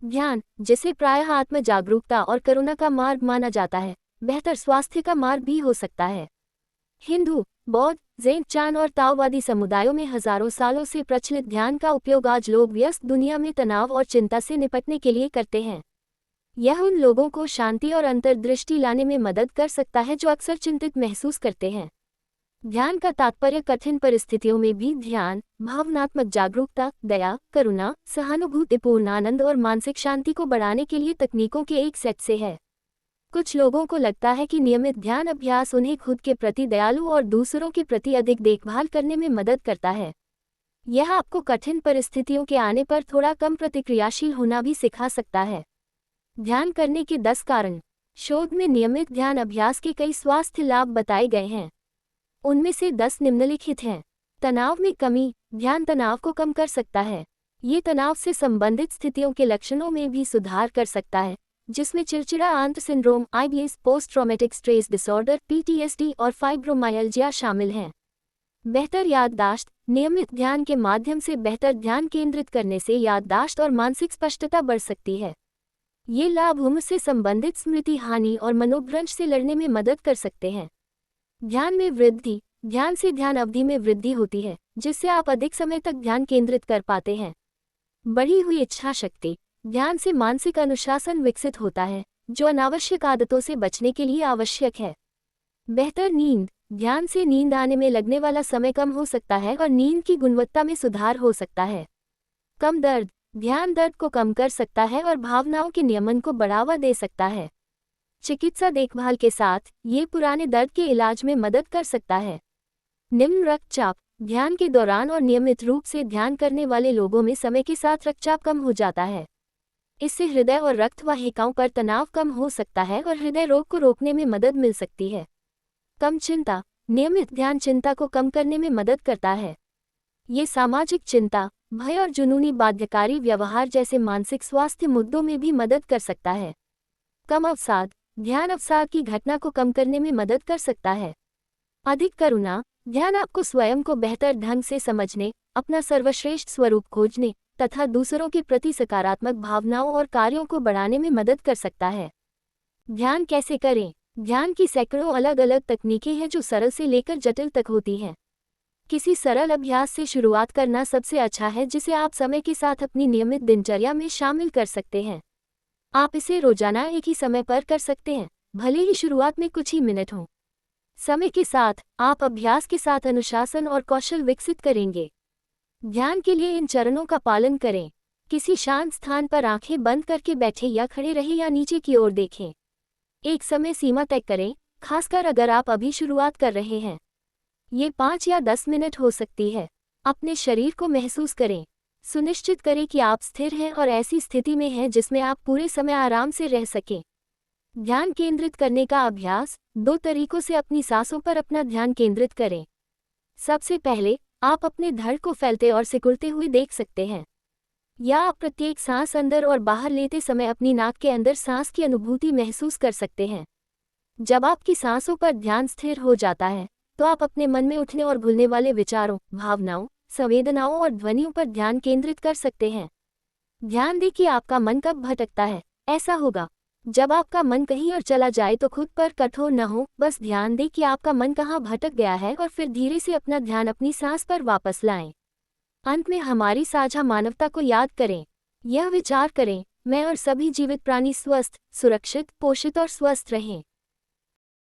ध्यान, जिसे प्रायः आत्म जागरूकता और करुणा का मार्ग माना जाता है, बेहतर स्वास्थ्य का मार्ग भी हो सकता है। हिंदू, बौद्ध, जैन, चान और ताओवादी समुदायों में हजारों सालों से प्रचलित ध्यान का उपयोग आज लोग व्यस्त दुनिया में तनाव और चिंता से निपटने के लिए करते हैं। यह उन लोगों को शांति और अंतर्दृष्टि लाने में मदद कर सकता है जो अक्सर चिंतित महसूस करते हैं। ध्यान का तात्पर्य कठिन परिस्थितियों में भी ध्यान, भावनात्मक जागरूकता, दया, करुणा, सहानुभूतिपूर्ण आनंद और मानसिक शांति को बढ़ाने के लिए तकनीकों के एक सेट से है। कुछ लोगों को लगता है कि नियमित ध्यान अभ्यास उन्हें खुद के प्रति दयालु और दूसरों के प्रति अधिक देखभाल करने में मदद करता है। यह आपको कठिन परिस्थितियों के आने पर थोड़ा कम प्रतिक्रियाशील होना भी सिखा सकता है। ध्यान करने के 10 कारण। शोध में नियमित ध्यान अभ्यास के कई स्वास्थ्य लाभ बताए गए हैं। उनमें से 10 निम्नलिखित हैं। तनाव में कमी। ध्यान तनाव को कम कर सकता है। ये तनाव से संबंधित स्थितियों के लक्षणों में भी सुधार कर सकता है, जिसमें चिड़चिड़ा आंत syndrome, IBS, post traumatic stress disorder, PTSD और फाइब्रोमाइल्जिया शामिल हैं। बेहतर याददाश्त। नियमित ध्यान के माध्यम से बेहतर ध्यान केंद्रित करने से याददाश्त और मानसिक स्पष्टता बढ़ सकती है। ये लाभ उम्र से संबंधित स्मृति हानि और मनोभ्रंश से लड़ने में मदद कर सकते हैं। ध्यान में वृद्धि। ध्यान से ध्यान अवधि में वृद्धि होती है, जिससे आप अधिक समय तक ध्यान केंद्रित कर पाते हैं। बढ़ी हुई इच्छा शक्ति। ध्यान से मानसिक अनुशासन विकसित होता है, जो अनावश्यक आदतों से बचने के लिए आवश्यक है। बेहतर नींद। ध्यान से नींद आने में लगने वाला समय कम हो सकता है और नींद की गुणवत्ता में सुधार हो सकता है। कम दर्द। ध्यान दर्द को कम कर सकता है और भावनाओं के नियमन को बढ़ावा दे सकता है। चिकित्सा देखभाल के साथ ये पुराने दर्द के इलाज में मदद कर सकता है। निम्न रक्तचाप। ध्यान के दौरान और नियमित रूप से ध्यान करने वाले लोगों में समय के साथ रक्तचाप कम हो जाता है। इससे हृदय और रक्त वाहिकाओं पर तनाव कम हो सकता है और हृदय रोग को रोकने में मदद मिल सकती है। कम चिंता। नियमित ध्यान चिंता को कम करने में मदद करता है। ये सामाजिक चिंता, भय और जुनूनी बाध्यकारी व्यवहार जैसे मानसिक स्वास्थ्य मुद्दों में भी मदद कर सकता है। कम अवसाद। ध्यान अवसाद की घटना को कम करने में मदद कर सकता है। अधिक करुणा। ध्यान आपको स्वयं को बेहतर ढंग से समझने, अपना सर्वश्रेष्ठ स्वरूप खोजने तथा दूसरों के प्रति सकारात्मक भावनाओं और कार्यों को बढ़ाने में मदद कर सकता है। ध्यान कैसे करें? ध्यान की सैकड़ों अलग अलग तकनीकें हैं जो सरल से लेकर जटिल तक होती हैं। किसी सरल अभ्यास से शुरुआत करना सबसे अच्छा है, जिसे आप समय के साथ अपनी नियमित दिनचर्या में शामिल कर सकते हैं। आप इसे रोजाना एक ही समय पर कर सकते हैं, भले ही शुरुआत में कुछ ही मिनट हों। समय के साथ आप अभ्यास के साथ अनुशासन और कौशल विकसित करेंगे। ध्यान के लिए इन चरणों का पालन करें। किसी शांत स्थान पर आंखें बंद करके बैठें या खड़े रहें या नीचे की ओर देखें। एक समय सीमा तय करें, खासकर अगर आप अभी शुरुआत कर रहे हैं। ये 5 या 10 मिनट हो सकती है। अपने शरीर को महसूस करें। सुनिश्चित करें कि आप स्थिर हैं और ऐसी स्थिति में हैं जिसमें आप पूरे समय आराम से रह सकें। ध्यान केंद्रित करने का अभ्यास। 2 तरीकों से अपनी सांसों पर अपना ध्यान केंद्रित करें। सबसे पहले, आप अपने धड़ को फैलते और सिकुड़ते हुए देख सकते हैं, या आप प्रत्येक सांस अंदर और बाहर लेते समय अपनी नाक के अंदर सांस की अनुभूति महसूस कर सकते हैं। जब आपकी सांसों पर ध्यान स्थिर हो जाता है, तो आप अपने मन में उठने और भूलने वाले विचारों, भावनाओं, संवेदनाओं और ध्वनियों पर ध्यान केंद्रित कर सकते हैं। ध्यान दें कि आपका मन कब भटकता है। ऐसा होगा जब आपका मन कहीं और चला जाए तो खुद पर कठोर न हो, बस ध्यान दें कि आपका मन कहाँ भटक गया है और फिर धीरे से अपना ध्यान अपनी सांस पर वापस लाएं। अंत में हमारी साझा मानवता को याद करें। यह विचार करें, मैं और सभी जीवित प्राणी स्वस्थ, सुरक्षित, पोषित और स्वस्थ रहें।